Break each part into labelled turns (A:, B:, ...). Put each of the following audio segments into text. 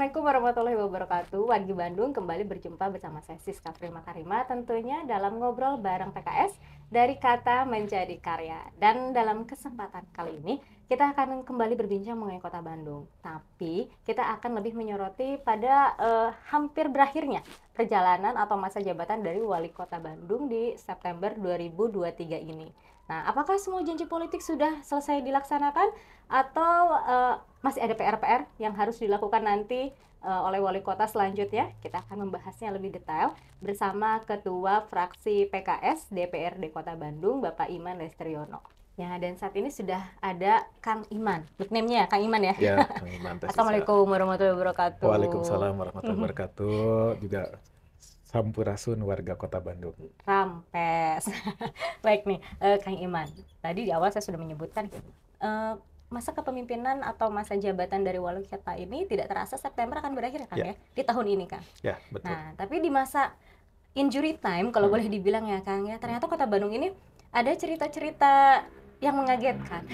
A: Assalamualaikum warahmatullahi wabarakatuh. Wargi Bandung kembali berjumpa bersama saya Siska Prima Karima tentunya dalam ngobrol bareng PKS dari kata menjadi karya. Dan dalam kesempatan kali ini kita akan kembali berbincang mengenai Kota Bandung. Tapi kita akan lebih menyoroti pada hampir berakhirnya perjalanan atau masa jabatan dari Wali Kota Bandung di September 2023 ini. Nah, apakah semua janji politik sudah selesai dilaksanakan atau masih ada PR-PR yang harus dilakukan nanti oleh wali kota selanjutnya? Kita akan membahasnya lebih detail bersama Ketua Fraksi PKS DPRD Kota Bandung, Bapak Iman Lestriono. Ya, dan saat ini sudah ada Kang Iman. Nickname-nya Kang Iman ya?
B: Ya, Kang Iman.
A: Assalamualaikum warahmatullahi wabarakatuh.
B: Waalaikumsalam warahmatullahi wabarakatuh. Juga sampurasun warga Kota Bandung.
A: Rampes. Baik nih, Kang Iman. Tadi di awal saya sudah menyebutkan masa kepemimpinan atau masa jabatan dari wali kota ini tidak terasa September akan berakhir ya Kang ya? Di tahun ini Kang.
B: Ya, betul.
A: Nah, tapi di masa injury time kalau boleh dibilang ya Kang ya, ternyata Kota Bandung ini ada cerita-cerita yang mengagetkan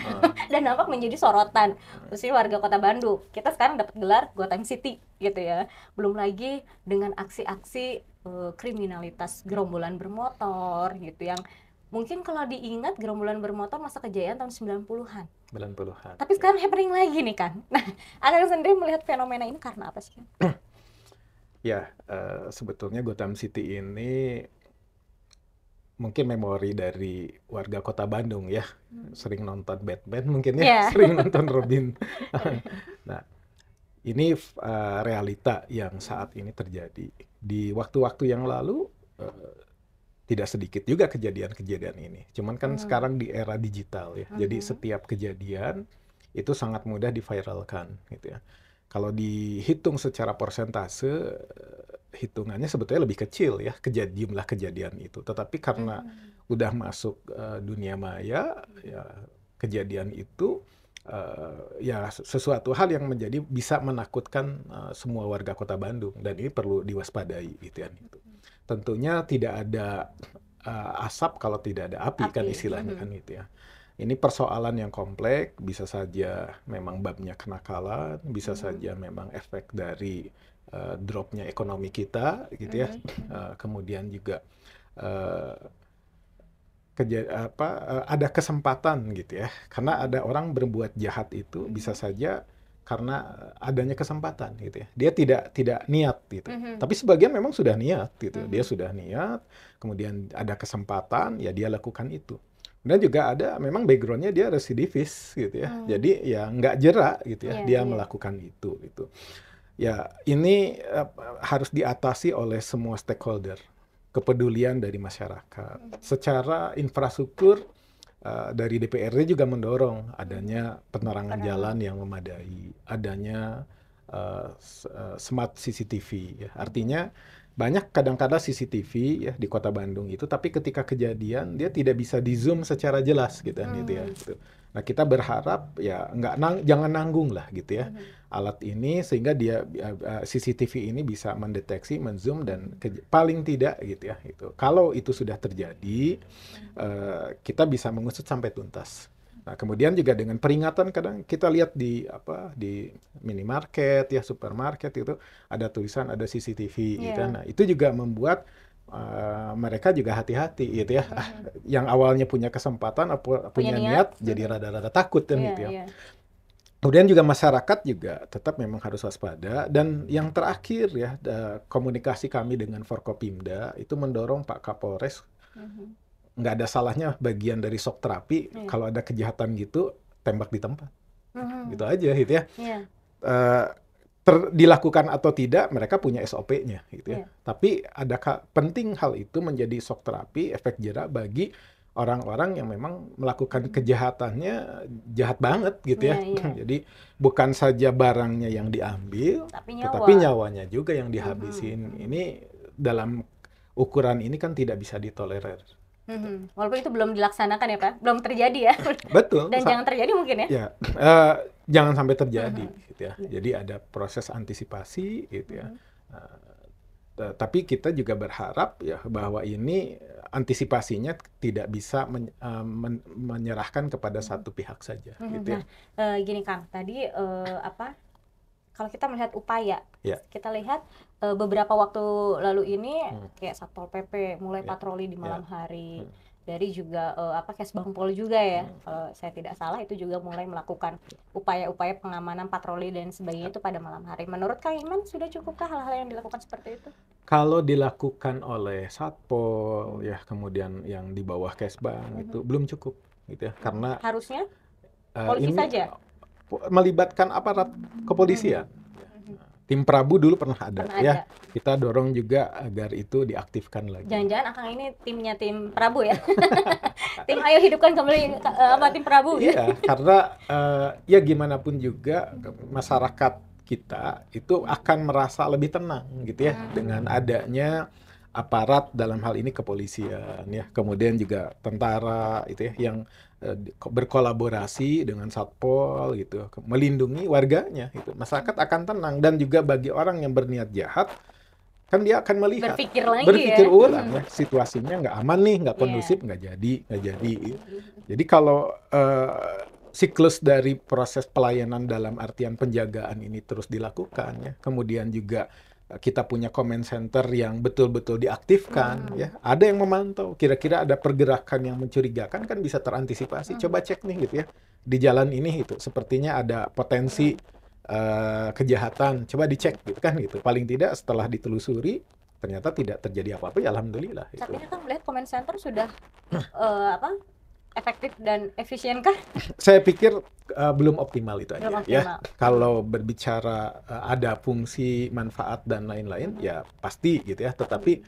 A: dan nampak menjadi sorotan khususnya warga Kota Bandung. Kita sekarang dapat gelar Gotham City gitu ya. Belum lagi dengan aksi-aksi kriminalitas gerombolan bermotor gitu yang mungkin kalau diingat gerombolan bermotor masa kejayaan tahun 90-an.
B: 90-an.
A: Tapi sekarang happening lagi nih kan. Nah, Akang sendiri melihat fenomena ini karena apa sih?
B: Ya, sebetulnya Gotham City ini mungkin memori dari warga Kota Bandung ya. Sering nonton Batman mungkin ya, sering nonton Robin. Nah, ini realita yang saat ini terjadi. Di waktu-waktu yang lalu tidak sedikit juga kejadian-kejadian ini. Cuman kan sekarang di era digital ya. Jadi setiap kejadian itu sangat mudah diviralkan gitu ya. Kalau dihitung secara persentase, hitungannya sebetulnya lebih kecil ya jumlah kejadian itu. Tetapi karena udah masuk dunia maya, ya kejadian itu ya sesuatu hal yang menjadi bisa menakutkan semua warga Kota Bandung, dan ini perlu diwaspadai gitu ya. Tentunya tidak ada asap kalau tidak ada api. Kan istilahnya kan gitu ya. Ini persoalan yang kompleks, bisa saja memang babnya kenakalan, bisa saja memang efek dari dropnya ekonomi kita gitu ya. Kemudian juga ada kesempatan gitu ya, karena ada orang berbuat jahat itu bisa saja karena adanya kesempatan gitu ya. Dia tidak niat gitu. Tapi sebagian memang sudah niat gitu. Dia sudah niat, kemudian ada kesempatan, ya dia lakukan itu. Dan juga ada memang backgroundnya dia residivis gitu ya. Jadi ya nggak jerak gitu ya, dia melakukan itu gitu. Ya ini harus diatasi oleh semua stakeholder. Kepedulian dari masyarakat. Secara infrastruktur, dari DPRD juga mendorong adanya penerangan jalan yang memadai, adanya smart CCTV ya. Artinya banyak kadang-kadang CCTV ya di Kota Bandung itu, tapi ketika kejadian dia tidak bisa di zoom secara jelas gitu kan gitu ya. Gitu. Nah, kita berharap ya jangan nanggung lah gitu ya alat ini, sehingga dia CCTV ini bisa mendeteksi, menzoom, dan paling tidak gitu ya itu. Kalau itu sudah terjadi, kita bisa mengusut sampai tuntas. Nah, kemudian juga dengan peringatan, kadang kita lihat di minimarket ya, supermarket itu ada tulisan, ada CCTV gitu. Nah, itu juga membuat mereka juga hati-hati gitu ya. Yang awalnya punya kesempatan, punya niat, jadi rada-rada takut kan gitu ya. Kemudian juga masyarakat juga tetap memang harus waspada. Dan yang terakhir ya, komunikasi kami dengan Forkopimda itu mendorong Pak Kapolres, nggak ada salahnya bagian dari shock terapi, kalau ada kejahatan gitu, tembak di tempat. Gitu aja gitu ya. Dilakukan atau tidak, mereka punya SOP-nya gitu ya. Tapi penting hal itu menjadi shock terapi, efek jerak bagi orang-orang yang memang melakukan kejahatannya jahat banget gitu ya. Jadi bukan saja barangnya yang diambil, tetapi nyawanya juga yang dihabisin. Ini dalam ukuran ini kan tidak bisa ditolerir.
A: Walaupun itu belum dilaksanakan ya Pak, belum terjadi ya.
B: Betul.
A: Dan jangan terjadi mungkin ya.
B: Ya, jangan sampai terjadi gitu ya. Jadi ada proses antisipasi gitu ya. Tapi kita juga berharap ya bahwa ini antisipasinya tidak bisa menyerahkan kepada satu pihak saja gitu ya.
A: Gini Kang, tadi kalau kita melihat upaya,
B: Ya.
A: kita lihat beberapa waktu lalu ini kayak Satpol PP mulai patroli di malam hari. Dari juga Kesbangpol juga ya, kalau saya tidak salah itu juga mulai melakukan upaya-upaya pengamanan patroli dan sebagainya itu pada malam hari. Menurut Kang Iman sudah cukupkah hal-hal yang dilakukan seperti itu?
B: Kalau dilakukan oleh Satpol ya, kemudian yang di bawah Kesbang itu belum cukup gitu ya, karena
A: harusnya polisi
B: ini
A: saja
B: melibatkan aparat kepolisian. Tim Prabu dulu pernah ada ya. Kita dorong juga agar itu diaktifkan lagi.
A: Jangan-jangan Akang ini timnya tim Prabu ya? Tim ayo hidupkan kembali tim Prabu ya?
B: Iya, karena ya gimana pun juga masyarakat kita itu akan merasa lebih tenang gitu ya dengan adanya aparat, dalam hal ini kepolisian ya, kemudian juga tentara itu ya yang berkolaborasi dengan Satpol gitu, melindungi warganya gitu. Masyarakat akan tenang, dan juga bagi orang yang berniat jahat kan dia akan melihat, berpikir ulang ya, situasinya nggak aman nih, nggak kondusif, nggak jadi. Jadi kalau siklus dari proses pelayanan dalam artian penjagaan ini terus dilakukan ya, kemudian juga kita punya comment center yang betul-betul diaktifkan ya, ada yang memantau, kira-kira ada pergerakan yang mencurigakan kan bisa terantisipasi. Coba cek nih gitu ya, di jalan ini itu sepertinya ada potensi kejahatan, coba dicek gitu kan gitu. Paling tidak setelah ditelusuri ternyata tidak terjadi apa-apa ya alhamdulillah.
A: Saat ini kan melihat comment center sudah efektif dan efisien kah?
B: Saya pikir belum optimal itu aja ya. Kalau berbicara ada fungsi, manfaat dan lain-lain ya pasti gitu ya. Tetapi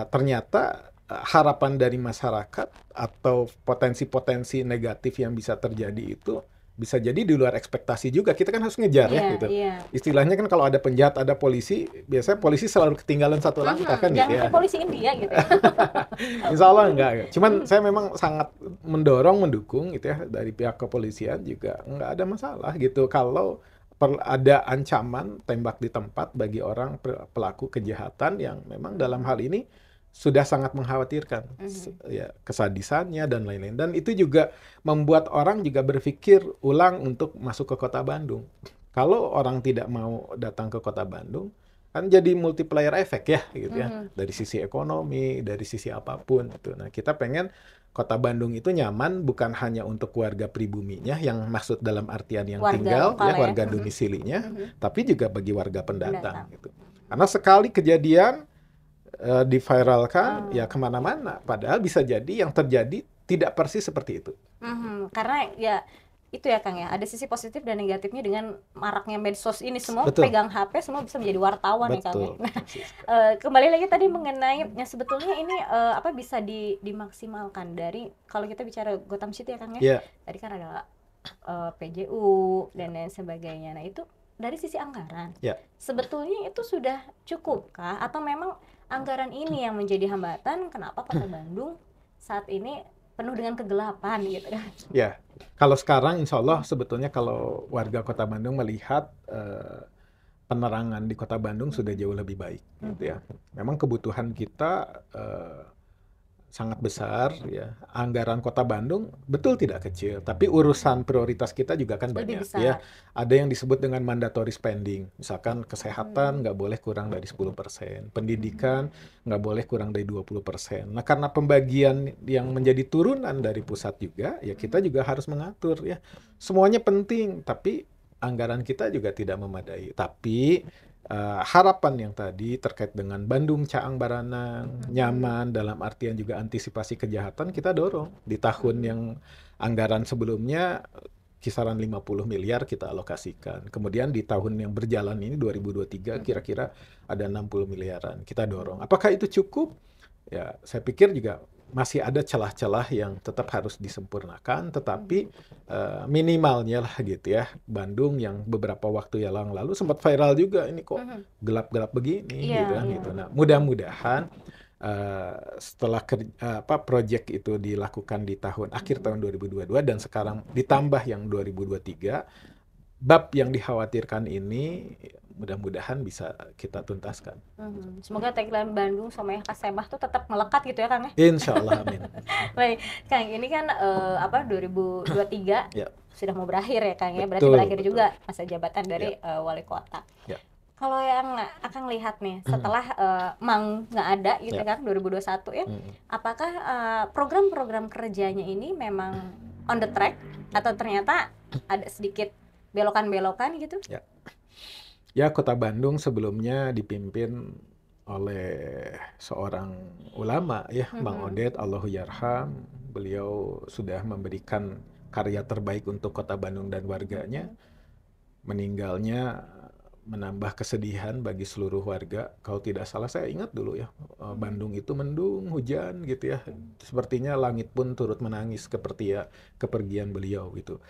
B: ternyata harapan dari masyarakat atau potensi-potensi negatif yang bisa terjadi itu bisa jadi di luar ekspektasi juga. Kita kan harus ngejar ya gitu. Istilahnya kan kalau ada penjahat, ada polisi, biasanya polisi selalu ketinggalan satu langkah kan gitu ya.
A: Jangan polisi India gitu.
B: Insya Allah enggak. Cuman saya memang sangat mendukung gitu ya, dari pihak kepolisian juga enggak ada masalah gitu kalau ada ancaman tembak di tempat bagi orang pelaku kejahatan yang memang dalam hal ini sudah sangat mengkhawatirkan ya, kesadisannya dan lain-lain, dan itu juga membuat orang juga berpikir ulang untuk masuk ke kota Bandung. Kalau orang tidak mau datang ke kota Bandung kan jadi multiplier efek ya gitu ya, dari sisi ekonomi, dari sisi apapun itu. Nah, kita pengen kota Bandung itu nyaman bukan hanya untuk warga pribuminya, yang maksud dalam artian yang tinggal ya, warga domisilinya, tapi juga bagi warga pendatang gitu. Karena sekali kejadian diviralkan ya kemana-mana, padahal bisa jadi yang terjadi tidak persis seperti itu.
A: Karena ya itu ya Kang ya, ada sisi positif dan negatifnya dengan maraknya medsos ini. Semua pegang HP, semua bisa menjadi wartawan ya Kang ya. Nah, kembali lagi tadi mengenai sebetulnya ini bisa dimaksimalkan dari, kalau kita bicara Gotham City ya Kang ya, tadi kan ada PJU dan lain sebagainya. Nah itu dari sisi anggaran, sebetulnya itu sudah cukupkah atau memang anggaran ini yang menjadi hambatan kenapa kota Bandung saat ini penuh dengan kegelapan gitu kan?
B: Ya, kalau sekarang insya Allah sebetulnya kalau warga kota Bandung melihat penerangan di kota Bandung sudah jauh lebih baik gitu ya. Memang kebutuhan kita sangat besar ya. Anggaran kota Bandung betul tidak kecil, tapi urusan prioritas kita juga kan banyak ya. Ada yang disebut dengan mandatory spending, misalkan kesehatan nggak boleh kurang dari 10%, pendidikan nggak boleh kurang dari 20%. Nah, karena pembagian yang menjadi turunan dari pusat juga ya, kita juga harus mengatur ya. Semuanya penting, tapi anggaran kita juga tidak memadai. Tapi harapan yang tadi terkait dengan Bandung Caang Baranang nyaman dalam artian juga antisipasi kejahatan, kita dorong. Di tahun yang anggaran sebelumnya kisaran 50 miliar kita alokasikan. Kemudian di tahun yang berjalan ini 2023 kira-kira ada 60 miliaran kita dorong. Apakah itu cukup? Ya, saya pikir juga masih ada celah-celah yang tetap harus disempurnakan, tetapi minimalnya lah gitu ya. Bandung yang beberapa waktu yang lalu sempat viral juga, ini kok gelap-gelap begini gitu. Nah, mudah-mudahan setelah proyek itu dilakukan di akhir tahun 2022 dan sekarang ditambah yang 2023, bab yang dikhawatirkan ini mudah-mudahan bisa kita tuntaskan.
A: Semoga tagline Bandung Someh Kasemah tuh tetap melekat gitu ya Kang ya?
B: Insya Allah, amin.
A: Baik, Kang, ini kan 2023 sudah mau berakhir ya Kang ya, berarti
B: Betul,
A: berakhir
B: betul.
A: juga masa jabatan dari wali kota.
B: Ya.
A: Kalau yang Akang lihat nih setelah Mang nggak ada gitu kan 2021 ya, apakah program-program kerjanya ini memang on the track atau ternyata ada sedikit belokan-belokan gitu?
B: Ya, Kota Bandung sebelumnya dipimpin oleh seorang ulama ya, Bang Odet, Allahu Yarham. Beliau sudah memberikan karya terbaik untuk Kota Bandung dan warganya. Meninggalnya menambah kesedihan bagi seluruh warga. Kalau tidak salah saya ingat dulu ya, Bandung itu mendung, hujan gitu ya. Sepertinya langit pun turut menangis seperti ya kepergian beliau gitu.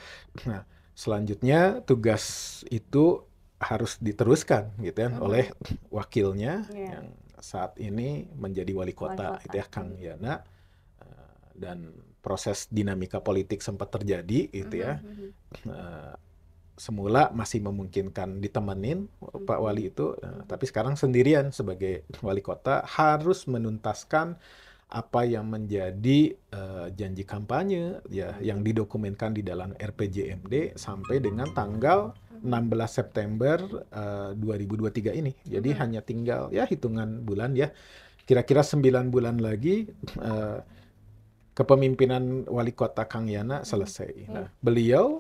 B: Nah, selanjutnya tugas itu harus diteruskan gitu kan oleh wakilnya yang saat ini menjadi wali kota itu ya, Kang Yana. Dan proses dinamika politik sempat terjadi gitu ya. Semula masih memungkinkan ditemenin Pak Wali itu, tapi sekarang sendirian sebagai wali kota harus menuntaskan apa yang menjadi janji kampanye ya yang didokumenkan di dalam RPJMD sampai dengan tanggal 16 September 2023 ini. Jadi hanya tinggal ya hitungan bulan ya. Kira-kira 9 bulan lagi kepemimpinan wali kota Kang Yana selesai. Nah, beliau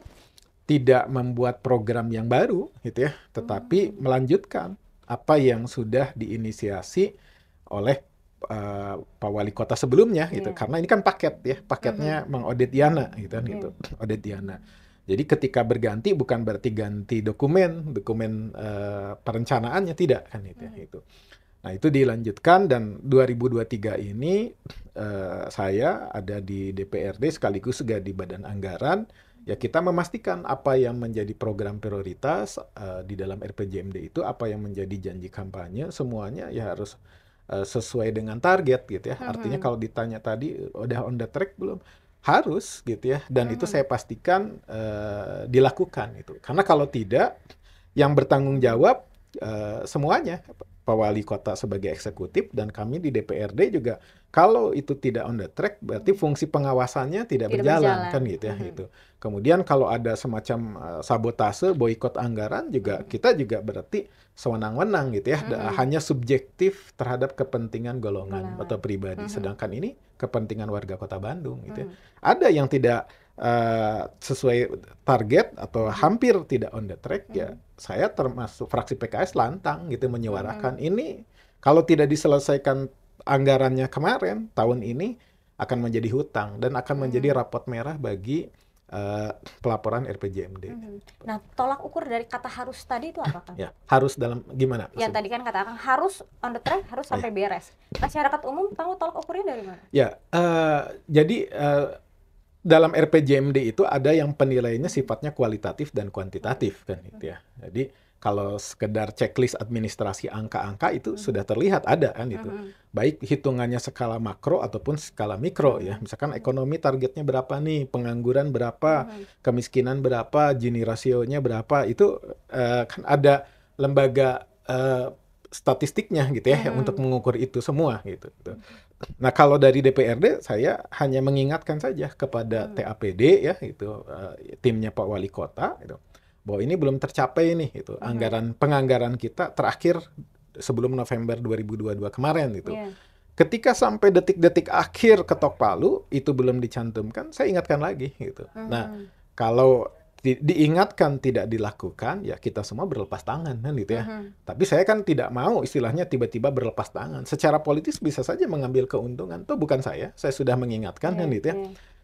B: tidak membuat program yang baru gitu ya, tetapi melanjutkan apa yang sudah diinisiasi oleh Pak Wali Kota sebelumnya gitu. Karena ini kan paket ya, paketnya Mang Odet Yana gitu kan gitu. Odet Yana. Jadi ketika berganti bukan berarti ganti dokumen perencanaannya, tidak kan itu ya itu. Nah, itu dilanjutkan dan 2023 ini saya ada di DPRD sekaligus juga di Badan Anggaran. Ya, kita memastikan apa yang menjadi program prioritas di dalam RPJMD itu, apa yang menjadi janji kampanye, semuanya ya harus sesuai dengan target gitu ya. Artinya kalau ditanya tadi udah on the track belum? Harus gitu ya. Dan itu saya pastikan dilakukan itu. Karena kalau tidak, yang bertanggung jawab semuanya. Pak Wali Kota sebagai eksekutif dan kami di DPRD juga, kalau itu tidak on the track berarti fungsi pengawasannya tidak berjalan kan gitu ya itu. Kemudian kalau ada semacam sabotase, boikot anggaran juga kita juga berarti sewenang-wenang gitu ya, hanya subjektif terhadap kepentingan golongan atau pribadi. Sedangkan ini kepentingan warga Kota Bandung gitu ya. Ada yang tidak sesuai target atau hampir tidak on the track, ya saya termasuk fraksi PKS lantang gitu menyuarakan ini kalau tidak diselesaikan anggarannya kemarin, tahun ini akan menjadi hutang dan akan menjadi rapot merah bagi pelaporan RPJMD.
A: Nah, tolak ukur dari kata harus tadi itu apa, Kang?
B: Ya, harus dalam gimana?
A: Ya, tadi kan kata Kang harus on the track, harus sampai beres. Masyarakat umum tahu tolak ukurnya dari mana?
B: Ya, jadi dalam RPJMD itu ada yang penilaiannya sifatnya kualitatif dan kuantitatif kan gitu ya. Jadi kalau sekedar checklist administrasi angka-angka itu sudah terlihat ada kan itu. Baik hitungannya skala makro ataupun skala mikro ya. Misalkan ekonomi targetnya berapa nih, pengangguran berapa, kemiskinan berapa, Gini rasionya berapa, itu kan ada lembaga statistiknya gitu ya untuk mengukur itu semua gitu. Nah, kalau dari DPRD saya hanya mengingatkan saja kepada TAPD ya itu timnya Pak Wali Kota itu, bahwa ini belum tercapai nih itu penganggaran kita terakhir sebelum November 2022 kemarin itu. Ketika sampai detik-detik akhir ketok palu itu belum dicantumkan, saya ingatkan lagi gitu. Nah, kalau diingatkan tidak dilakukan, ya kita semua berlepas tangan kan gitu ya. Tapi saya kan tidak mau istilahnya tiba-tiba berlepas tangan. Secara politis bisa saja mengambil keuntungan. Itu bukan saya sudah mengingatkan kan gitu ya.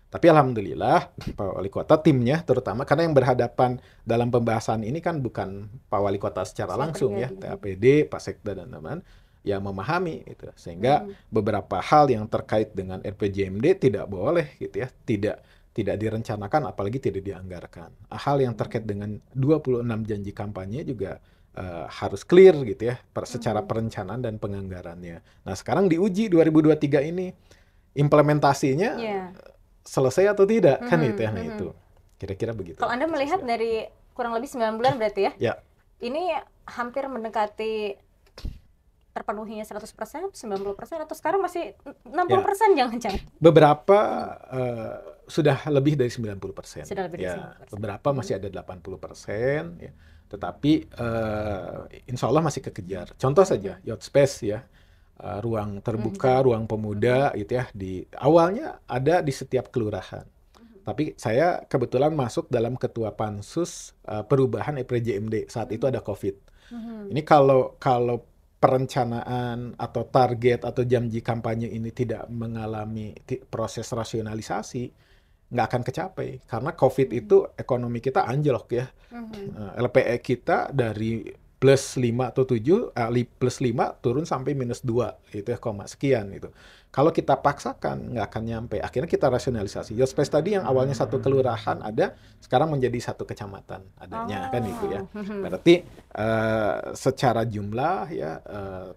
B: Tapi alhamdulillah Pak Wali Kota timnya terutama, karena yang berhadapan dalam pembahasan ini kan bukan Pak Wali Kota secara langsung ya, TAPD, Pak Sekda dan teman-teman yang memahami itu. Sehingga beberapa hal yang terkait dengan RPJMD tidak boleh gitu ya, tidak direncanakan apalagi tidak dianggarkan. Hal yang terkait dengan 26 janji kampanye juga harus clear gitu ya secara perencanaan dan penganggarannya. Nah, sekarang diuji 2023 ini implementasinya selesai atau tidak kan itu ya. Nah, itu kira-kira begitu.
A: Kalau Anda melihat dari kurang lebih 9 bulan berarti ya?
B: Ya.
A: Ini hampir mendekati terpenuhinya 100%, 90%, atau sekarang masih 60% jangan-jangan?
B: Beberapa sudah lebih dari 90%.
A: Sudah lebih dari
B: Ya,
A: 90%.
B: beberapa masih ada 80%, ya. Tetapi insya Allah masih kekejar. Contoh saja, Youth Space ya, ruang terbuka, ruang pemuda gitu ya. Awalnya ada di setiap kelurahan. Tapi saya kebetulan masuk dalam ketua pansus perubahan RPJMD. Saat itu ada COVID. Ini kalau perencanaan atau target atau janji kampanye ini tidak mengalami proses rasionalisasi, nggak akan kecapai. Karena COVID itu ekonomi kita anjlok ya. LPE kita dari plus 5 atau 7, plus 5 turun sampai minus 2, itu ya, koma sekian itu. Kalau kita paksakan, nggak akan nyampe. Akhirnya kita rasionalisasi. Youth Space tadi yang awalnya satu kelurahan ada, sekarang menjadi satu kecamatan adanya, kan itu ya. Berarti secara jumlah ya,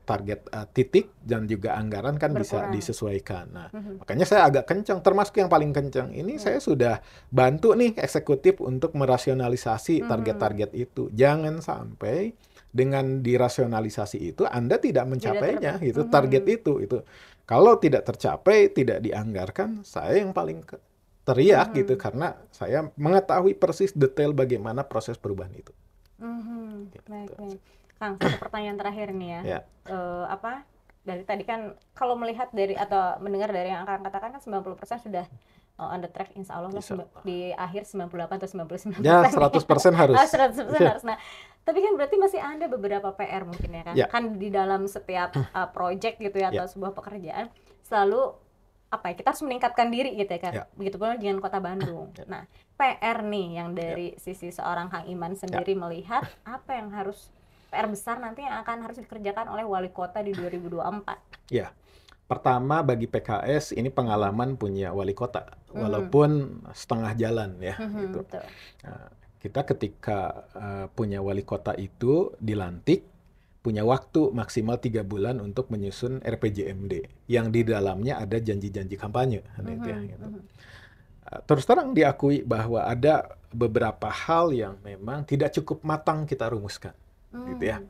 B: target titik dan juga anggaran kan bisa disesuaikan. Nah, makanya saya agak kencang, termasuk yang paling kencang. Ini saya sudah bantu nih eksekutif untuk merasionalisasi target-target itu. Jangan sampai dengan dirasionalisasi itu Anda tidak mencapainya, gitu, target itu. Kalau tidak tercapai, tidak dianggarkan, saya yang paling teriak gitu, karena saya mengetahui persis detail bagaimana proses perubahan itu.
A: Baik. Kang, satu pertanyaan terakhir nih ya. Dari tadi kan kalau melihat dari atau mendengar dari yang Kang katakan kan 90% sudah on the track, insya Allah lah di akhir 98 atau 99%.
B: Ya, 100% harus.
A: 100% harus. Nah, tapi kan berarti masih ada beberapa PR mungkin ya kan? Kan di dalam setiap project gitu ya, atau sebuah pekerjaan selalu kita harus meningkatkan diri gitu ya kan? Begitupun dengan Kota Bandung. Nah, PR nih yang dari sisi seorang Kang Iman sendiri melihat apa yang harus PR besar nanti yang akan harus dikerjakan oleh wali kota di 2024?
B: Ya. Pertama, bagi PKS ini pengalaman punya wali kota, walaupun setengah jalan ya. Gitu. Nah, kita ketika punya wali kota itu dilantik, punya waktu maksimal 3 bulan untuk menyusun RPJMD, yang di dalamnya ada janji-janji kampanye. Gitu. Terus terang diakui bahwa ada beberapa hal yang memang tidak cukup matang kita rumuskan. Gitu ya.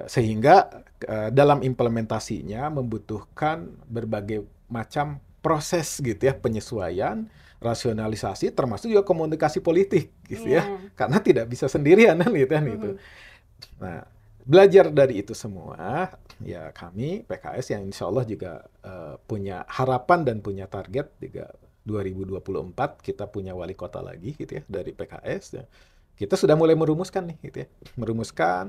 B: Sehingga dalam implementasinya membutuhkan berbagai macam proses gitu ya, penyesuaian, rasionalisasi, termasuk juga komunikasi politik gitu ya, karena tidak bisa sendirian kan gitu kan itu. Nah, belajar dari itu semua ya, kami PKS yang insya Allah juga punya harapan dan punya target juga 2024 kita punya wali kota lagi gitu ya dari PKS ya. Kita sudah mulai merumuskan nih gitu ya. Merumuskan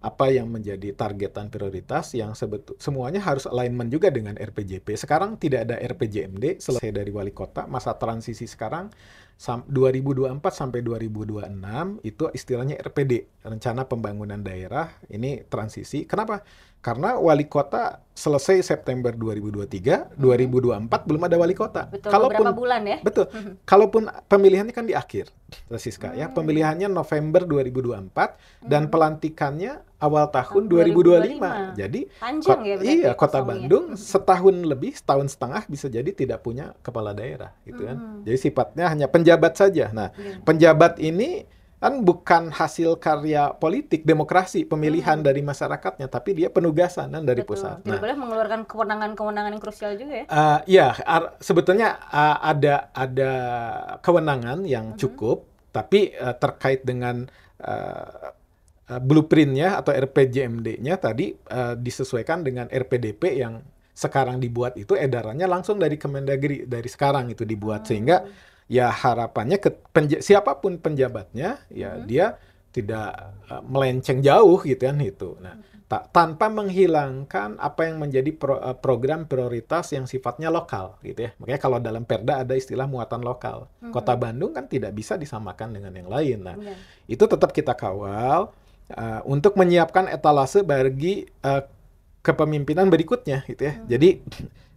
B: apa yang menjadi targetan prioritas yang semuanya harus alignment juga dengan RPJP. Sekarang tidak ada RPJMD selesai dari wali kota, masa transisi sekarang 2024 sampai 2026 itu istilahnya RPD, Rencana Pembangunan Daerah. Ini transisi. Kenapa? Karena wali kota selesai September 2023, 2024 belum ada wali kota.
A: Betul, beberapa bulan ya.
B: Betul. Kalaupun pemilihannya kan di akhir, Siska ya. Pemilihannya November 2024 dan pelantikannya awal tahun 2025. Jadi
A: panjang ya berarti.
B: Iya, Kota Bandung setahun lebih, setahun setengah bisa jadi tidak punya kepala daerah gitu kan. Jadi sifatnya hanya penjabat saja. Nah, penjabat ini kan bukan hasil karya politik, demokrasi, pemilihan dari masyarakatnya, tapi dia penugasan dari pusat.
A: Tidak boleh mengeluarkan kewenangan-kewenangan yang krusial juga ya?
B: Sebetulnya ada kewenangan yang cukup, tapi terkait dengan blueprint-nya atau RPJMD-nya tadi disesuaikan dengan RPDP yang sekarang dibuat itu edarannya langsung dari Kemendagri, dari sekarang itu dibuat, sehingga ya harapannya siapapun penjabatnya ya dia tidak melenceng jauh gitu kan itu. Nah, tanpa menghilangkan apa yang menjadi program prioritas yang sifatnya lokal gitu ya. Makanya kalau dalam Perda ada istilah muatan lokal. Kota Bandung kan tidak bisa disamakan dengan yang lain. Nah, itu tetap kita kawal untuk menyiapkan etalase bagi kepemimpinan berikutnya gitu ya. Jadi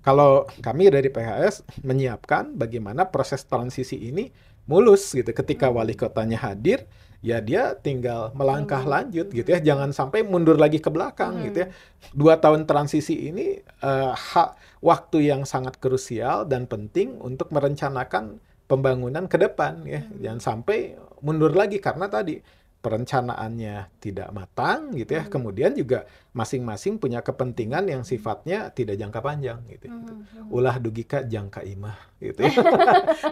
B: kalau kami dari PHS menyiapkan bagaimana proses transisi ini mulus gitu. Ketika wali kotanya hadir, ya dia tinggal melangkah lanjut gitu ya. Jangan sampai mundur lagi ke belakang gitu ya. 2 tahun transisi ini waktu yang sangat krusial dan penting untuk merencanakan pembangunan ke depan ya. Jangan sampai mundur lagi karena tadi perencanaannya tidak matang gitu ya. Kemudian juga masing-masing punya kepentingan yang sifatnya tidak jangka panjang gitu. Ulah dugika jangka imah gitu ya.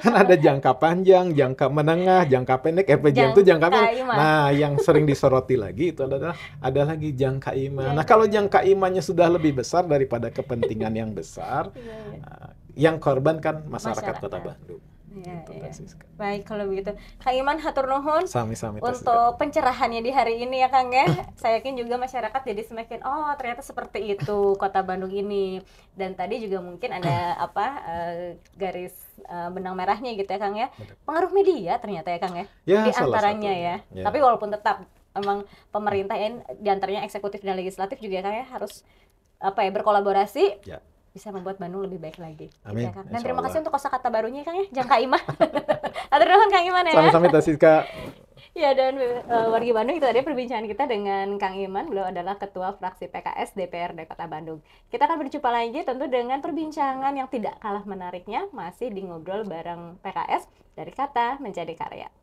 B: Kan ada jangka panjang, jangka menengah, jangka pendek, RPJM itu jangka pendek. Nah, yang sering disoroti lagi itu adalah ada lagi jangka imah. Nah, kalau jangka imahnya sudah lebih besar daripada kepentingan yang besar, yang korban kan masyarakat Kota Bandung.
A: Ya,
B: gitu,
A: ya.
B: Siska.
A: Baik kalau begitu, Kang Iman hatur nuhun
B: Sami-sami
A: untuk pencerahannya di hari ini ya Kang ya. Saya yakin juga masyarakat jadi semakin ternyata seperti itu Kota Bandung ini. Dan tadi juga mungkin ada garis benang merahnya gitu ya Kang ya. Pengaruh media ternyata ya Kang ya, di antaranya ya. Tapi walaupun tetap memang pemerintah di antaranya eksekutif dan legislatif juga Kang ya harus berkolaborasi. Bisa membuat Bandung lebih baik lagi.
B: Amin.
A: Gitu ya, Kang. Dan terima kasih untuk kosakata barunya Kang ya, jangka imah. Atur nuhun Kang Iman ya.
B: Sama-sama Siska.
A: Ya, dan wargi Bandung, itu tadi perbincangan kita dengan Kang Iman. Beliau adalah Ketua Fraksi PKS DPRD Kota Bandung. Kita akan berjumpa lagi tentu dengan perbincangan yang tidak kalah menariknya, masih di Ngobrol Bareng PKS, dari kata menjadi karya.